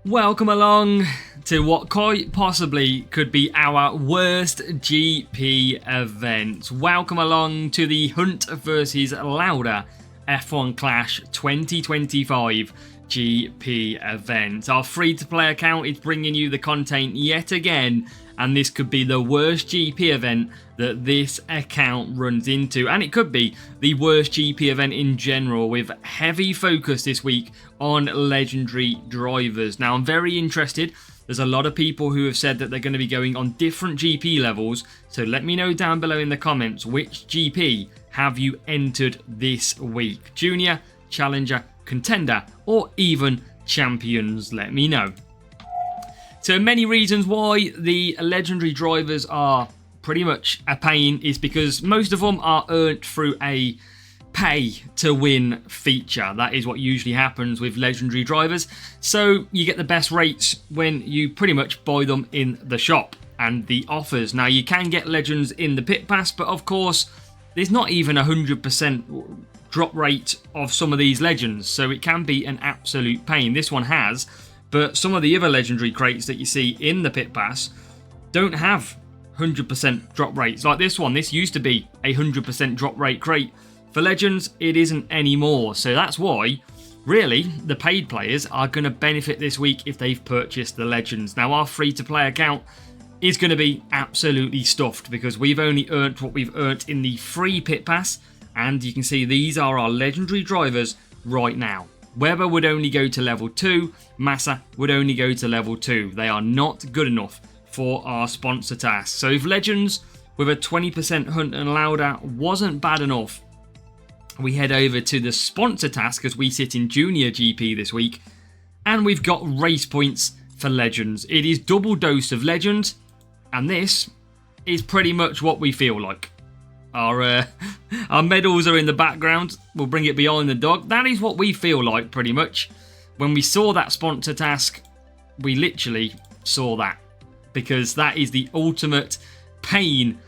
Welcome along to what quite possibly could be our worst GP event. Welcome along to the Hunt versus Lauda F1 Clash 2025 GP event. Our free-to-play account is bringing you the content yet again, and this could be the worst GP event that this account runs into, and it could be the worst GP event in general, with heavy focus this week on legendary drivers. Now, I'm very interested. There's a lot of people who have said that they're going to be going on different GP levels, so let me know down below in the comments which GP have you entered this week. Junior, Challenger, Contender, or even Champions, let me know. So many reasons why the legendary drivers are pretty much a pain is because most of them are earned through a pay to win feature. That is what usually happens with legendary drivers. So you get the best rates when you pretty much buy them in the shop and the offers. Now you can get legends in the pit pass, but of course there's not even 100% drop rate of some of these legends. So it can be an absolute pain. This one has. But some of the other legendary crates that you see in the pit pass don't have 100% drop rates. Like this one, this used to be a 100% drop rate crate. For legends, it isn't anymore. So that's why, really, the paid players are going to benefit this week if they've purchased the legends. Now, our free-to-play account is going to be absolutely stuffed because we've only earned what we've earned in the free pit pass. And you can see these are our legendary drivers right now. Weber would only go to level 2, Massa would only go to level 2. They are not good enough for our sponsor task. So if Legends with a 20% Hunt and Lauda wasn't bad enough, we head over to the sponsor task as we sit in Junior GP this week, and we've got race points for Legends. It is double dose of Legends, and this is pretty much what we feel like. Our medals are in the background. We'll bring it behind the dog. That is what we feel like pretty much. When we saw that sponsor task, we literally saw that. Because that is the ultimate pain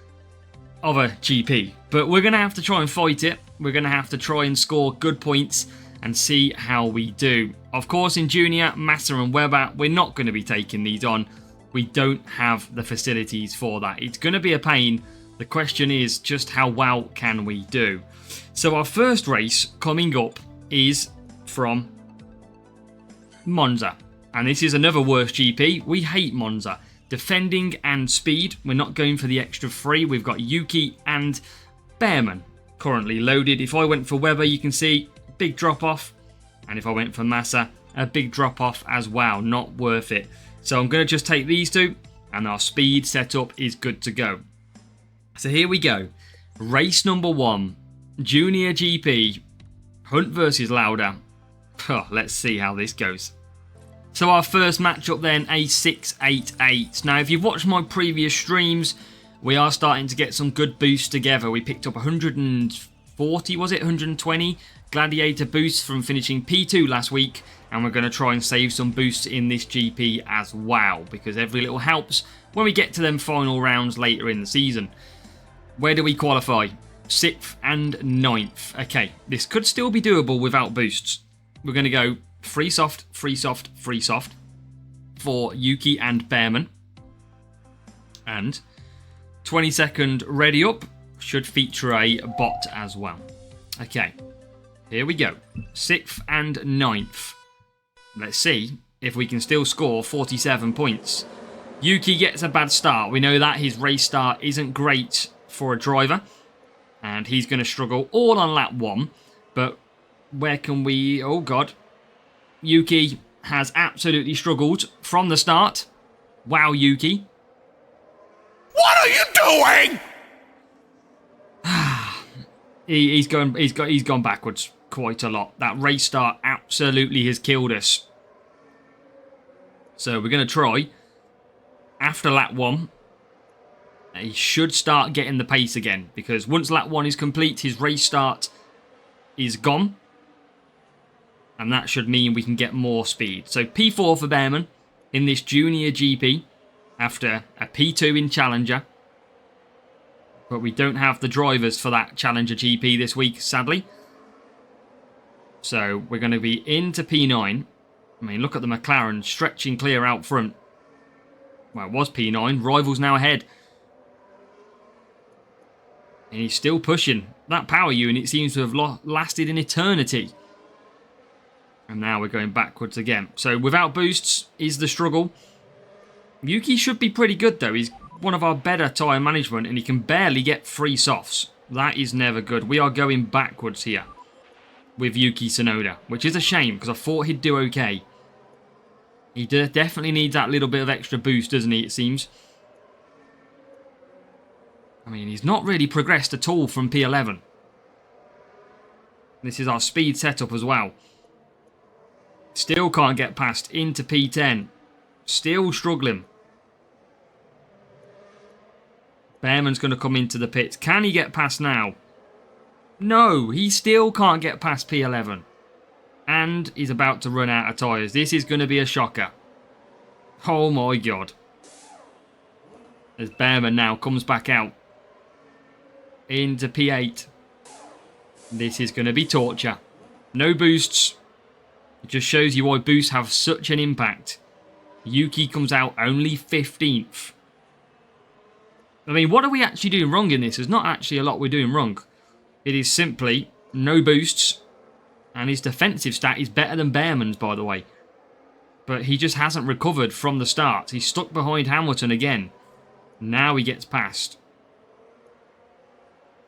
of a GP. But we're going to have to try and fight it. We're going to have to try and score good points and see how we do. Of course, in Junior, Massa and Weber, we're not going to be taking these on. We don't have the facilities for that. It's going to be a pain. The question is just how well can we do? So our first race coming up is from Monza. And this is another worst GP. We hate Monza. Defending and speed. We're not going for the extra 3. We've got Yuki and Behrman currently loaded. If I went for Weber, you can see big drop off. And if I went for Massa, a big drop off as well. Not worth it. So I'm going to just take these two. And our speed setup is good to go. So here we go. Race number 1. Junior GP. Hunt versus Lauda. Let's see how this goes. So our first matchup then, a 688. Now if you've watched my previous streams, we are starting to get some good boosts together. We picked up 140, was it? 120 Gladiator boosts from finishing P2 last week. And we're going to try and save some boosts in this GP as well. Because every little helps when we get to them final rounds later in the season. Where do we qualify? 6th and 9th. Okay, this could still be doable without boosts. We're going to go free soft, free soft, free soft for Yuki and Behrman. And 20-second ready up should feature a bot as well. Okay, here we go. 6th and 9th. Let's see if we can still score 47 points. Yuki gets a bad start. We know that his race start isn't great for a driver, and he's going to struggle all on lap 1. But where can we... Oh god, Yuki has absolutely struggled from the start. Wow, Yuki, what are you doing? he's gone backwards quite a lot. That race start absolutely has killed us. So we're going to try after lap 1. He should start getting the pace again, because once lap 1 is complete, his race start is gone. And that should mean we can get more speed. So P4 for Behrman in this Junior GP after a P2 in Challenger. But we don't have the drivers for that Challenger GP this week, sadly. So we're going to be into P9. I mean, look at the McLaren stretching clear out front. Well, it was P9. Rivals now ahead. And he's still pushing. That power unit seems to have lasted an eternity. And now we're going backwards again. So without boosts is the struggle. Yuki should be pretty good though. He's one of our better tyre management and he can barely get free softs. That is never good. We are going backwards here with Yuki Tsunoda, which is a shame because I thought he'd do okay. He definitely needs that little bit of extra boost, doesn't he, it seems. I mean, he's not really progressed at all from P11. This is our speed setup as well. Still can't get past into P10. Still struggling. Behrman's going to come into the pits. Can he get past now? No, he still can't get past P11. And he's about to run out of tyres. This is going to be a shocker. Oh my god. As Behrman now comes back out. Into P8. This is going to be torture. No boosts. It just shows you why boosts have such an impact. Yuki comes out only 15th. I mean, what are we actually doing wrong in this? There's not actually a lot we're doing wrong. It is simply no boosts. And his defensive stat is better than Behrman's, by the way. But he just hasn't recovered from the start. He's stuck behind Hamilton again. Now he gets past.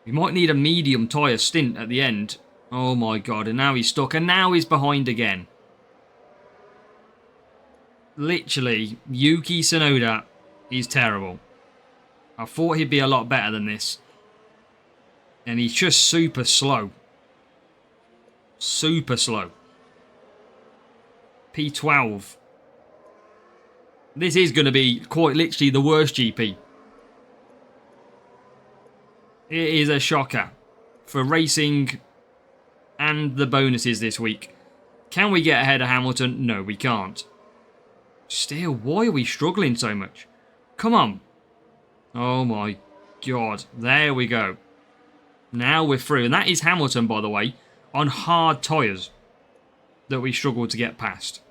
We might need a medium tyre stint at the end. Oh my god, and now he's stuck. And now he's behind again. Literally, Yuki Tsunoda is terrible. I thought he'd be a lot better than this. And he's just super slow. Super slow. P12. This is going to be quite literally the worst GP. It is a shocker for racing and the bonuses this week. Can we get ahead of Hamilton? No, we can't. Still, why are we struggling so much? Come on. Oh my god. There we go. Now we're through. And that is Hamilton, by the way, on hard tyres that we struggled to get past.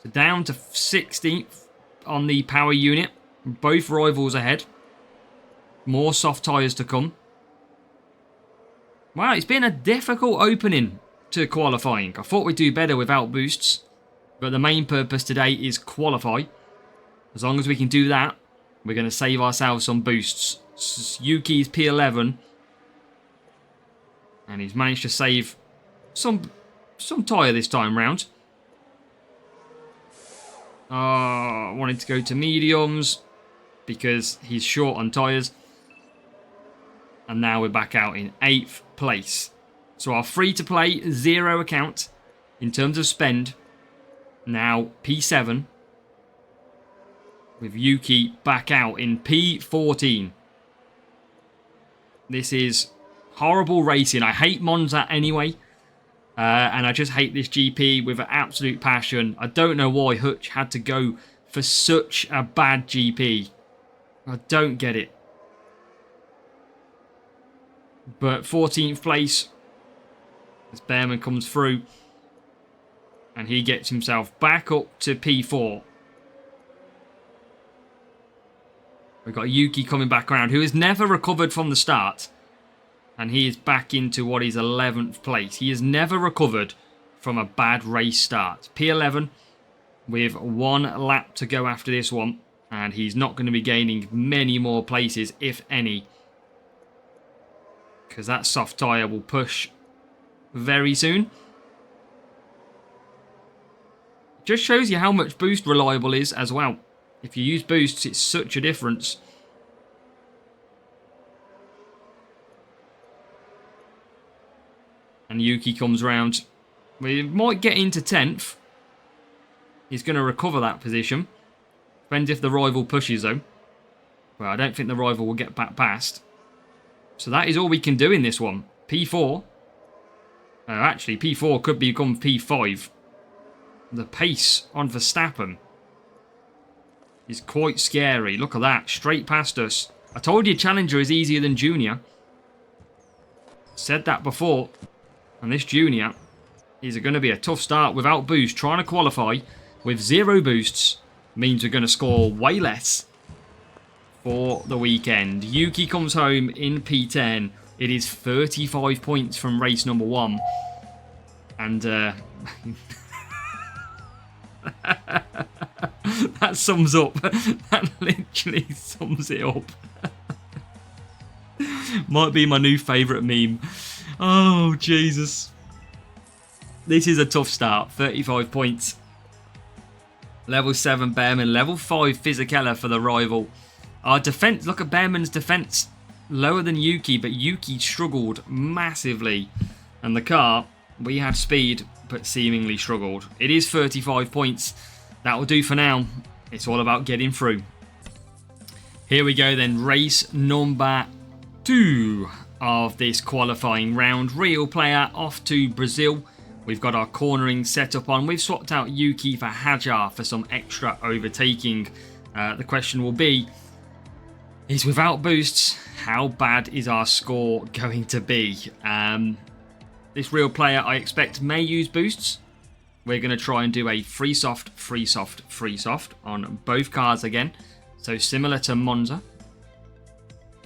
So down to 16th on the power unit. Both rivals ahead. More soft tyres to come. Wow, it's been a difficult opening to qualifying. I thought we'd do better without boosts. But the main purpose today is qualify. As long as we can do that, we're going to save ourselves some boosts. Yuki's P11. And he's managed to save some tyre this time round. I wanted to go to mediums because he's short on tyres. And now we're back out in 8th place. So our free-to-play 0 account in terms of spend. Now P7. With Yuki back out in P14. This is horrible racing. I hate Monza anyway. And I just hate this GP with an absolute passion. I don't know why Hutch had to go for such a bad GP. I don't get it. But 14th place. As Behrman comes through. And he gets himself back up to P4. We've got Yuki coming back around, who has never recovered from the start. And he is back into what is 11th place. He has never recovered from a bad race start. P11 with 1 lap to go after this one. And he's not going to be gaining many more places, if any. Because that soft tyre will push very soon. Just shows you how much boost reliable is as well. If you use boosts, it's such a difference. And Yuki comes round. We might get into 10th. He's going to recover that position. Depends if the rival pushes though. Well, I don't think the rival will get back past. So that is all we can do in this one. P4. Actually, P4 could become P5. The pace on Verstappen is quite scary. Look at that. Straight past us. I told you Challenger is easier than Junior. Said that before. And this Junior is going to be a tough start without boost. Trying to qualify with 0 boosts means we're going to score way less for the weekend. Yuki comes home in P10. It is 35 points from race number 1. And that sums up. That literally sums it up. Might be my new favourite meme. Oh, Jesus. This is a tough start. 35 points. Level 7 Behrman. Level 5 Fisichella for the rival. Our defence. Look at Behrman's defence. Lower than Yuki, but Yuki struggled massively. And the car, we had speed, but seemingly struggled. It is 35 points. That will do for now. It's all about getting through. Here we go then. Race number 2 of this qualifying round. Real player off to Brazil. We've got our cornering set up on. We've swapped out Yuki for Hajar for some extra overtaking. The question will be, is without boosts, how bad is our score going to be? This real player, I expect, may use boosts. We're going to try and do a free soft, free soft, free soft on both cars again. So similar to Monza.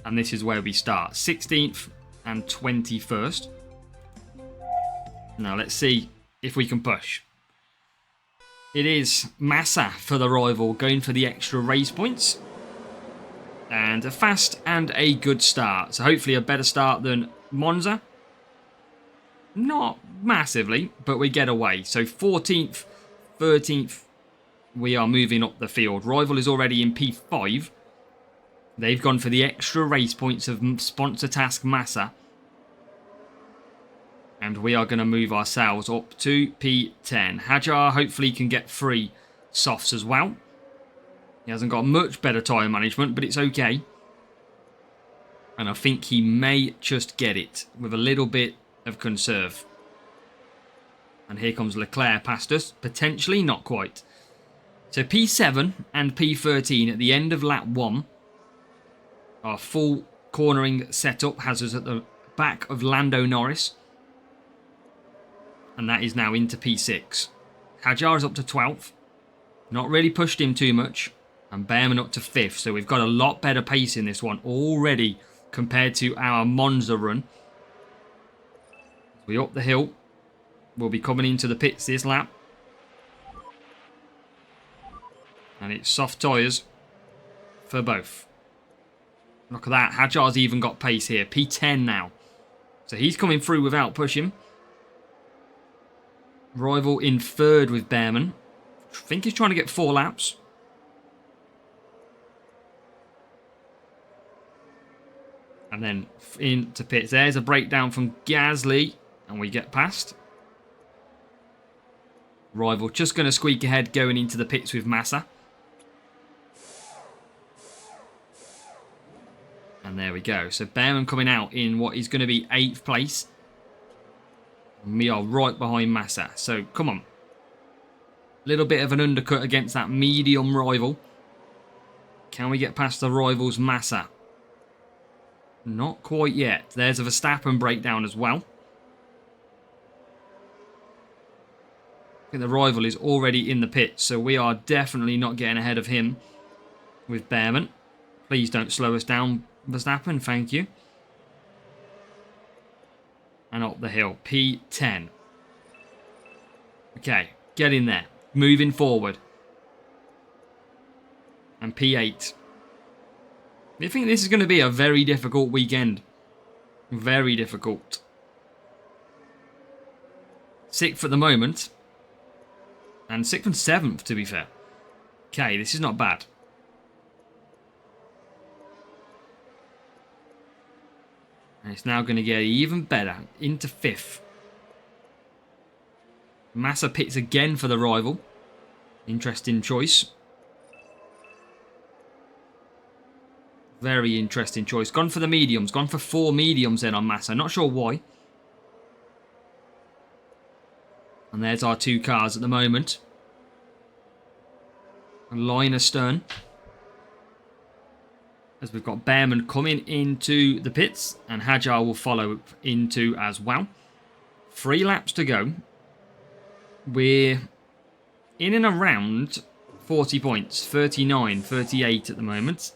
And this is where we start. 16th and 21st. Now let's see if we can push. It is Massa for the rival, going for the extra race points. And a fast and a good start. So hopefully a better start than Monza. Not massively, but we get away. So 14th, 13th, we are moving up the field. Rival is already in P5. They've gone for the extra race points of sponsor task Massa. And we are going to move ourselves up to P10. Hajar hopefully can get 3 softs as well. He hasn't got much better tyre management, but it's okay. And I think he may just get it with a little bit of conserve. And here comes Leclerc past us. Potentially, not quite. So P7 and P13 at the end of lap 1. Our full cornering setup has us at the back of Lando Norris. And that is now into P6. Hajar is up to 12th. Not really pushed him too much. And Behrman up to 5th. So we've got a lot better pace in this one already compared to our Monza run. We up the hill. We'll be coming into the pits this lap. And it's soft tyres for both. Look at that. Hajar's even got pace here. P10 now. So he's coming through without pushing. Rival in 3rd with Behrman. I think he's trying to get 4 laps. And then into pits. There's a breakdown from Gasly. And we get past. Rival just going to squeak ahead going into the pits with Massa. And there we go. So Behrman coming out in what is going to be 8th place. And we are right behind Massa. So come on. Little bit of an undercut against that medium rival. Can we get past the rival's Massa? Not quite yet. There's a Verstappen breakdown as well. I think the rival is already in the pits, so we are definitely not getting ahead of him with Behrman. Please don't slow us down, Verstappen. Thank you. And up the hill. P10. Okay, get in there. Moving forward. And P8. I think this is going to be a very difficult weekend. Very difficult. 6th at the moment. And 6th and 7th, to be fair. Okay, this is not bad. And it's now going to get even better. Into 5th. Massa pits again for the rival. Interesting choice. Very interesting choice. Gone for the mediums. Gone for 4 mediums then on Massa. Not sure why. And there's our 2 cars at the moment. And line astern. As we've got Behrman coming into the pits. And Hajar will follow into as well. 3 laps to go. we're in and around 40 points. 39, 38 at the moment.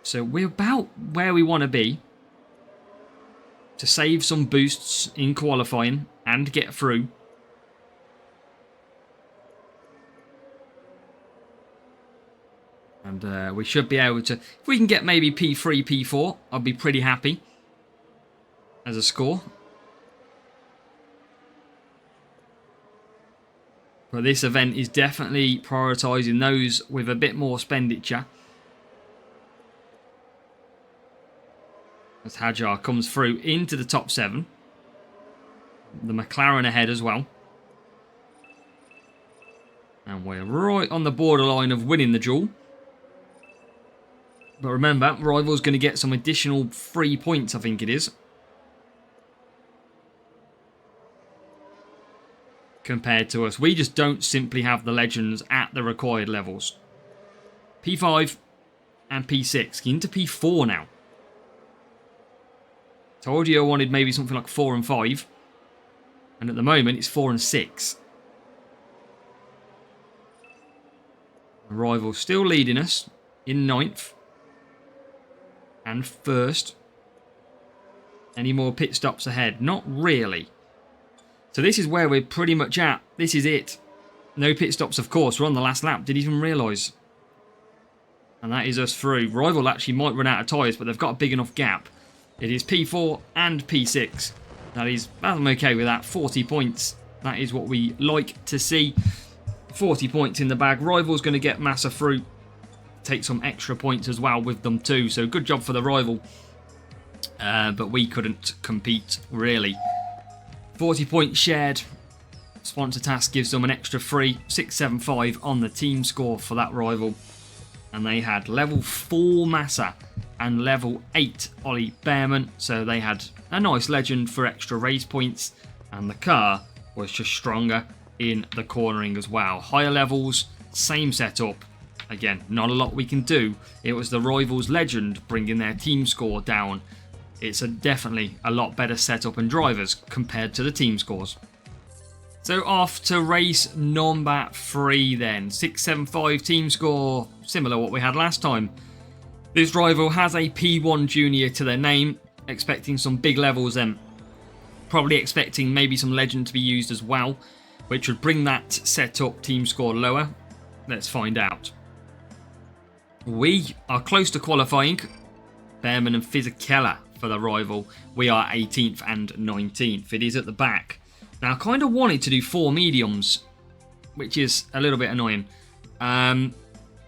So we're about where we want to be to save some boosts in qualifying and get through. And we should be able to... If we can get maybe P3, P4, I'll be pretty happy as a score. But this event is definitely prioritising those with a bit more expenditure. As Hajar comes through into the top 7. The McLaren ahead as well. And we're right on the borderline of winning the duel. But remember, Rival's going to get some additional 3 points, I think it is. Compared to us. We just don't simply have the legends at the required levels. P5 and P6. Into P4 now. Told you I wanted maybe something like 4 and 5. And at the moment, it's 4 and 6. Rival still leading us in 9th. And 1st. Any more pit stops ahead? Not really. So this is where we're pretty much at. This is it. No pit stops, of course. We're on the last lap. Didn't even realise. And that is us through. Rival actually might run out of tyres, but they've got a big enough gap. It is P4 and P6. I'm okay with that. 40 points. That is what we like to see. 40 points in the bag. Rival's going to get Massa through. Take some extra points as well with them too. So good job for the Rival. But we couldn't compete, really. 40 points shared. Sponsor task gives them an extra 3. 675 on the team score for that Rival. And they had level 4 Massa and level 8 Ollie Behrman. So they had a nice legend for extra race points. And the car was just stronger in the cornering as well. Higher levels, same setup. Again, not a lot we can do. It was the Rivals legend bringing their team score down. It's definitely a lot better setup and drivers compared to the team scores. So off to race number 3 then. 675 team score, similar to what we had last time. This Rival has a P1 Junior to their name, expecting some big levels then. Probably expecting maybe some legend to be used as well, which would bring that setup team score lower. Let's find out. We are close to qualifying. Behrman and Fisichella for the Rival. We are 18th and 19th. It is at the back. Now, I kind of wanted to do 4 mediums, which is a little bit annoying. I'm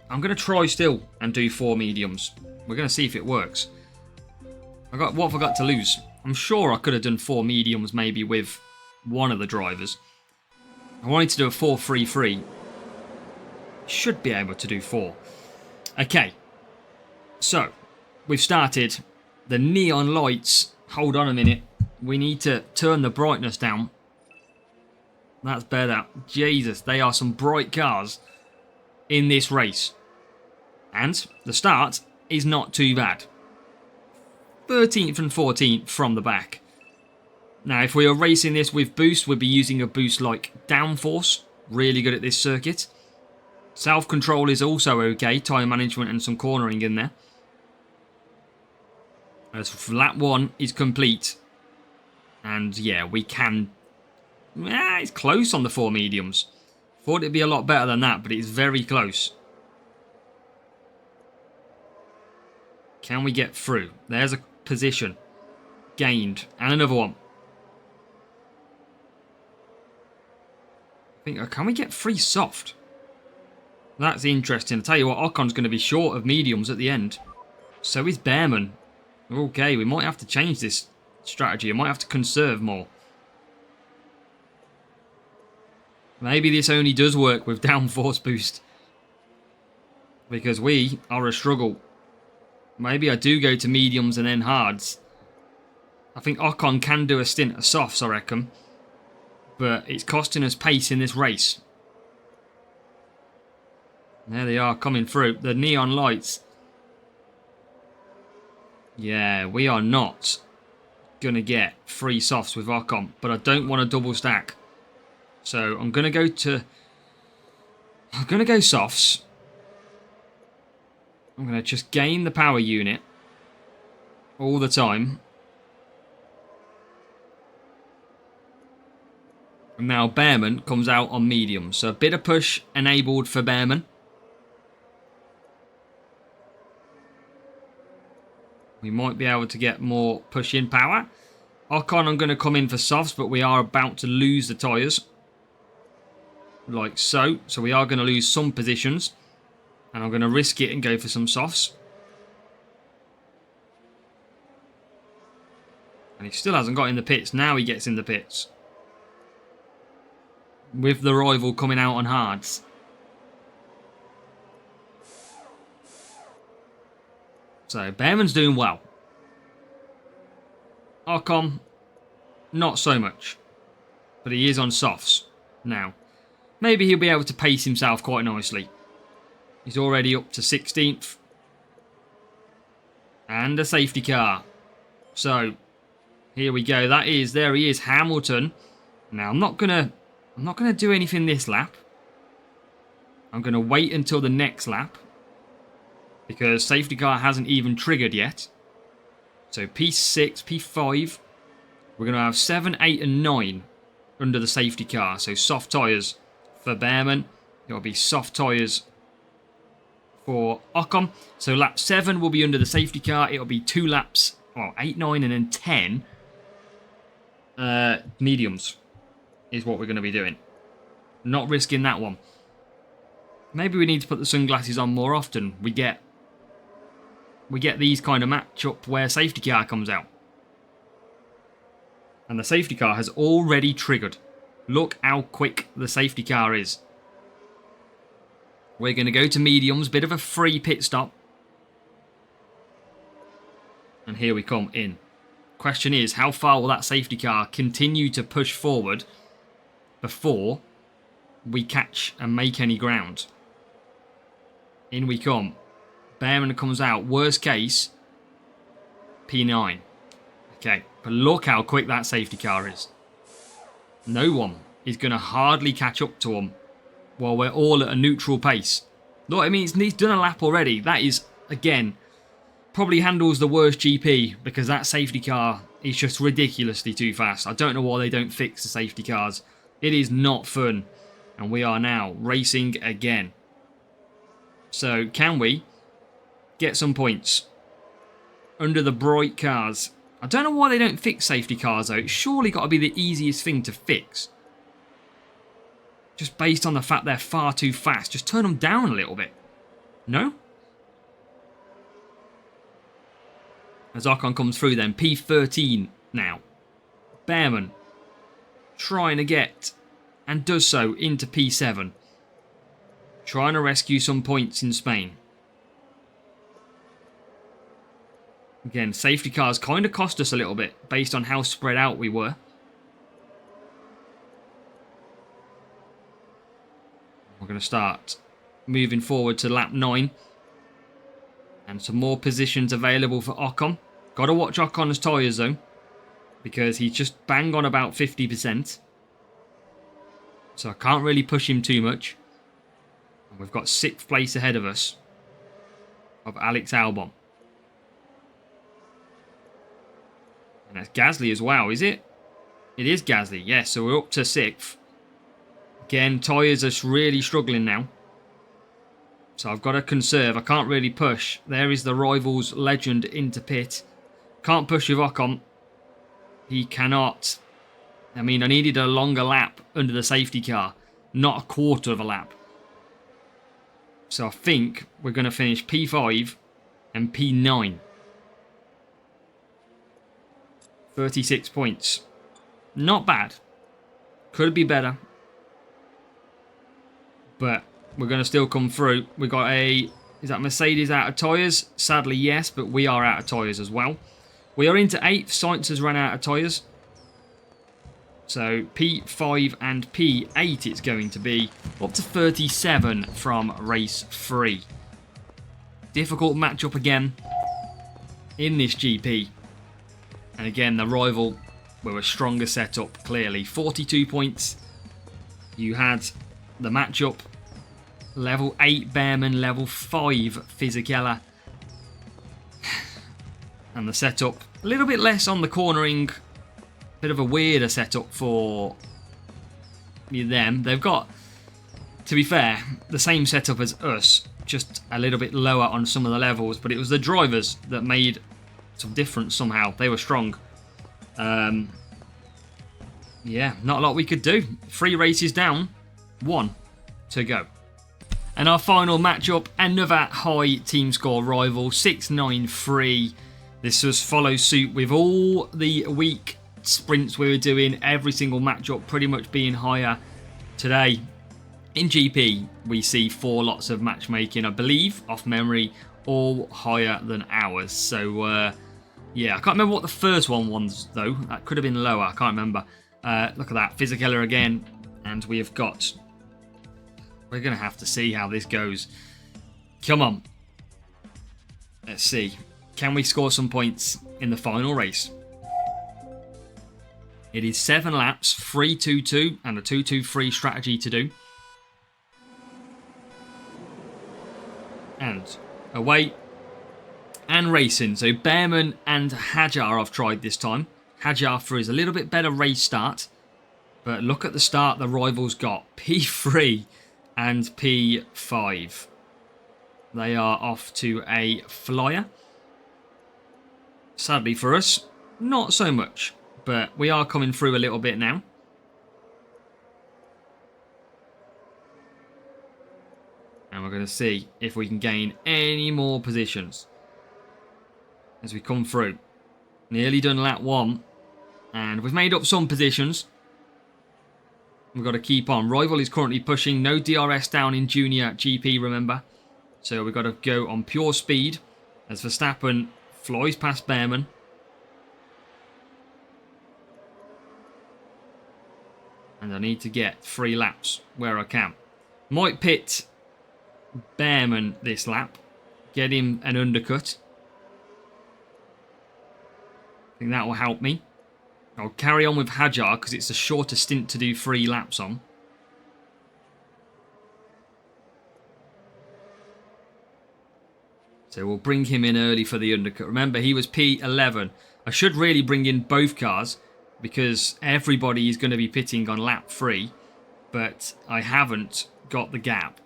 going to try still and do 4 mediums. We're going to see if it works. What have I got to lose? I'm sure I could have done 4 mediums maybe with one of the drivers. I wanted to do a 4-3-3. Should be able to do 4. Okay. So, we've started. The neon lights. Hold on a minute. We need to turn the brightness down. That's better. Jesus, they are some bright cars in this race. And the start is not too bad. 13th and 14th from the back. Now, if we are racing this with boost, we'd be using a boost like Downforce. Really good at this circuit. Self-control is also okay. Tyre management and some cornering in there. As lap 1 is complete. And yeah, we can... it's close on the 4 mediums. Thought it'd be a lot better than that, but it's very close. Can we get through? There's a position. Gained. And another one. I think, can we get 3 soft? That's interesting. I'll tell you what, Ocon's going to be short of mediums at the end. So is Behrman. Okay, we might have to change this strategy. I might have to conserve more. Maybe this only does work with downforce boost. Because we are a struggle. Maybe I do go to mediums and then hards. I think Ocon can do a stint of softs, I reckon. But it's costing us pace in this race. There they are coming through. The neon lights. Yeah, we are not going to get 3 softs with Ocon. But I don't want a double stack. So I'm going to go softs. I'm going to just gain the power unit all the time. And now Behrman comes out on medium. So a bit of push enabled for Behrman. We might be able to get more push in power. Ocon, I'm going to come in for softs, but we are about to lose the tyres. Like so. So we are going to lose some positions. And I'm going to risk it and go for some softs. And he still hasn't got in the pits. Now he gets in the pits. With the rival coming out on hards. So, Behrman's doing well. Ocon, not so much. But he is on softs now. Maybe he'll be able to pace himself quite nicely. He's already up to 16th. And a safety car. So, here we go. There he is, Hamilton. Now, I'm not gonna do anything this lap. I'm gonna wait until the next lap. Because safety car hasn't even triggered yet. So P6, P5. We're going to have 7, 8 and 9 under the safety car. So soft tyres for Behrman. It'll be soft tyres for Ocon. So lap 7 will be under the safety car. It'll be 2 laps. Well, 8, 9 and then 10. Mediums is what we're going to be doing. Not risking that one. Maybe we need to put the sunglasses on more often. We get these kind of matchup where safety car comes out. And the safety car has already triggered. Look how quick the safety car is. We're going to go to mediums. Bit of a free pit stop. And here we come in. Question is, how far will that safety car continue to push forward before we catch and make any ground? In we come. Behrman comes out. Worst case, P9. Okay, but look how quick that safety car is. No one is going to hardly catch up to him while we're all at a neutral pace. Look, I mean, he's done a lap already. That is, again, probably handles the worst GP because that safety car is just ridiculously too fast. I don't know why they don't fix the safety cars. It is not fun. And we are now racing again. So, can we get some points under the bright cars? I don't know why they don't fix safety cars though. It's surely got to be the easiest thing to fix. Just based on the fact they're far too fast. Just turn them down a little bit. No? As Ocon comes through then. P13 now. Behrman trying to get, and does so, into P7. Trying to rescue some points in Spain. Again, safety cars kind of cost us a little bit based on how spread out we were. We're going to start moving forward to lap 9. And some more positions available for Ocon. Got to watch Ocon's tyres though, because he's just bang on about 50%. So I can't really push him too much. And we've got 6th place ahead of us of Alex Albon. And that's Gasly as well, is it? It is Gasly, yes. So we're up to 6th. Again, tyres are really struggling now. So I've got to conserve. I can't really push. There is the Rivals legend into pit. Can't push with Ocon. He cannot. I mean, I needed a longer lap under the safety car. Not a quarter of a lap. So I think we're going to finish P5 and P9. 36 points. Not bad. Could be better. But we're going to still come through. We've got a... Is that Mercedes out of tyres? Sadly, yes, but we are out of tyres as well. We are into 8th. Sainz has run out of tyres. So P5 and P8 it's going to be. Up to 37 from race 3. Difficult matchup again in this GP. And again, the rival were a stronger setup, clearly. 42 points you had the matchup. Level 8 Bearman, level 5 Fisichella. And the setup, a little bit less on the cornering. Bit of a weirder setup for them. They've got, to be fair, the same setup as us, just a little bit lower on some of the levels, but it was the drivers that made some difference somehow. They were strong. Yeah, not a lot we could do. 3 races down, 1 to go. And our final matchup, another high team score rival, 693. This was follow suit with all the week sprints we were doing, every single matchup pretty much being higher. Today, in GP, we see 4 lots of matchmaking, I believe, off memory, all higher than ours. So, yeah, I can't remember what the first one was, though. That could have been lower, I can't remember. Look at that, Fisichella again, and we have got... We're going to have to see how this goes. Come on. Let's see. Can we score some points in the final race? It is 7 laps, 3-2-2, and a 2-2-3 strategy to do. And away and racing. So Bearman and Hajar I've tried this time. Hajar for his a little bit better race start. But look at the start the rivals got. P3 and P5. They are off to a flyer. Sadly for us, not so much. But we are coming through a little bit now. And we're going to see if we can gain any more positions as we come through. Nearly done lap 1. And we've made up some positions. We've got to keep on. Rival is currently pushing. No DRS down in Junior GP, remember. So we've got to go on pure speed as Verstappen flies past Bearman. And I need to get 3 laps where I can. Might pit Bearman this lap. Get him an undercut. I think that will help me. I'll carry on with Hajar because it's a shorter stint to do 3 laps on. So we'll bring him in early for the undercut. Remember, he was P11. I should really bring in both cars because everybody is going to be pitting on lap 3. But I haven't got the gap.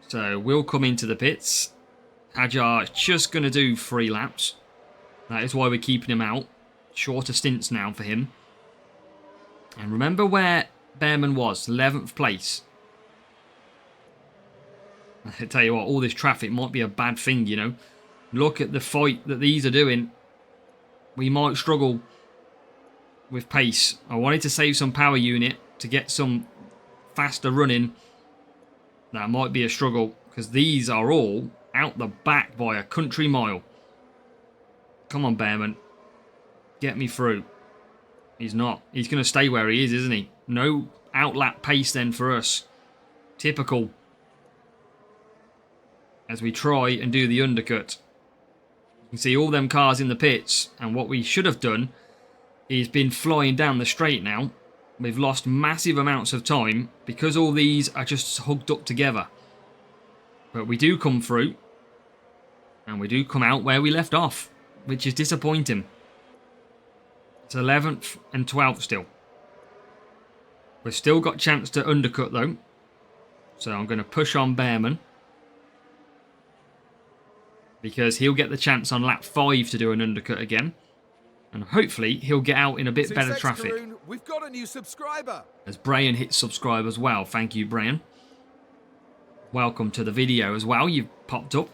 So we'll come into the pits. Hajar is just going to do 3 laps. That is why we're keeping him out. Shorter stints now for him. And remember where Bearman was, 11th place. I tell you what, all this traffic might be a bad thing, you know. Look at the fight that these are doing. We might struggle with pace. I wanted to save some power unit to get some faster running. That might be a struggle because these are all out the back by a country mile. Come on, Bearman. Get me through. He's not. He's going to stay where he is, isn't he? No outlap pace then for us. Typical. As we try and do the undercut. You can see all them cars in the pits. And what we should have done is been flying down the straight now. We've lost massive amounts of time because all these are just hugged up together. But we do come through. And we do come out where we left off. Which is disappointing. It's 11th and 12th still. We've still got chance to undercut though. So I'm going to push on Bearman. Because he'll get the chance on lap 5 to do an undercut again. And hopefully he'll get out in a bit better traffic. Karun, we've got a new subscriber. As Brian hits subscribe as well. Thank you, Brian. Welcome to the video as well. You've popped up.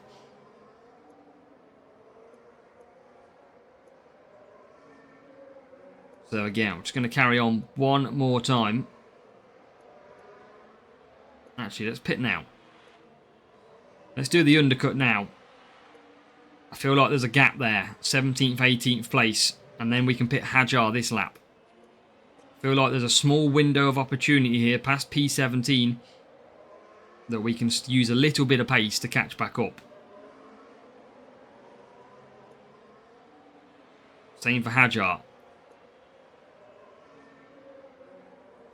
So again, I'm just going to carry on one more time. Actually, let's pit now. Let's do the undercut now. I feel like there's a gap there. 17th, 18th place. And then we can pit Hajar this lap. I feel like there's a small window of opportunity here past P17 that we can use a little bit of pace to catch back up. Same for Hajar.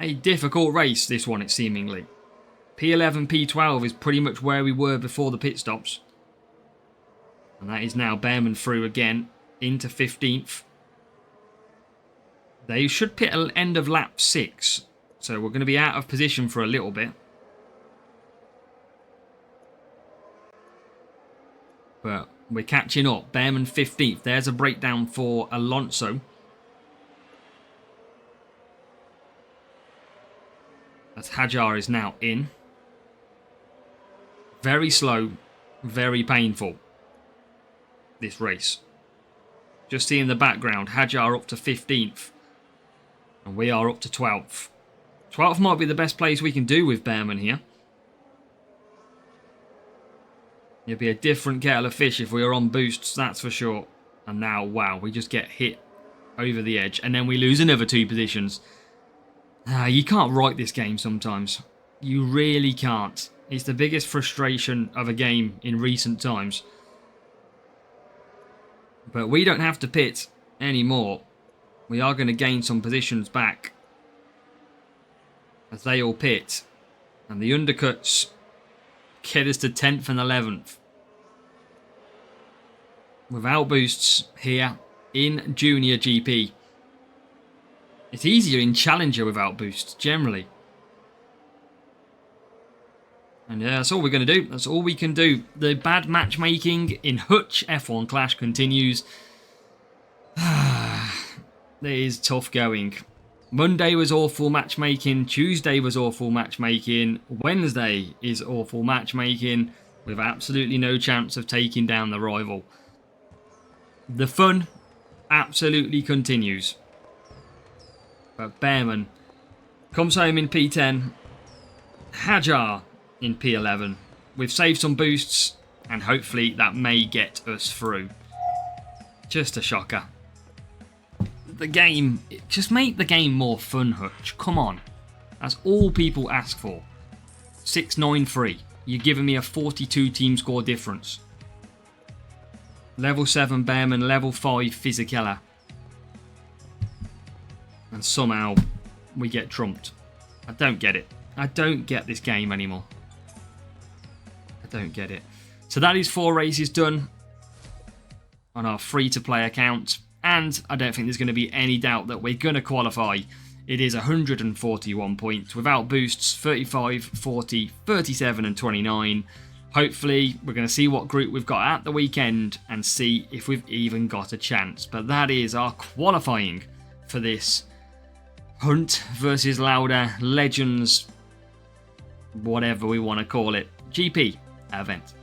A difficult race, this one, it's seemingly. P11, P12 is pretty much where we were before the pit stops. And that is now Behrman through again into 15th. They should pit at end of lap 6. So we're going to be out of position for a little bit. But we're catching up. Behrman 15th. There's a breakdown for Alonso. As Hajar is now in. Very slow, very painful, this race. Just see in the background, Hajar up to 15th. And we are up to 12th. 12th might be the best place we can do with Behrman here. It'd be a different kettle of fish if we were on boosts, that's for sure. And now, wow, we just get hit over the edge. And then we lose another 2 positions. You can't write this game sometimes. You really can't. It's the biggest frustration of a game in recent times. But we don't have to pit anymore. We are going to gain some positions back as they all pit. And the undercuts get us to 10th and 11th. Without boosts here in Junior GP. It's easier in Challenger without boosts, generally. And yeah, that's all we're going to do. That's all we can do. The bad matchmaking in Hutch F1 Clash continues. It is tough going. Monday was awful matchmaking. Tuesday was awful matchmaking. Wednesday is awful matchmaking. With absolutely no chance of taking down the rival. The fun absolutely continues. But Behrman comes home in P10. Hajar in P11. We've saved some boosts, and hopefully that may get us through. Just a shocker. The game, just make the game more fun, Hutch. Come on. That's all people ask for. 6-9-3. You're giving me a 42 team score difference. Level 7 Behrman, level 5 Fisichella. And somehow we get trumped. I don't get it. I don't get this game anymore. I don't get it. So that is 4 races done on our free-to-play account. And I don't think there's going to be any doubt that we're going to qualify. It is 141 points without boosts, 35, 40, 37 and 29. Hopefully we're going to see what group we've got at the weekend and see if we've even got a chance. But that is our qualifying for this Hunt versus Lauda Legends, whatever we want to call it, GP event.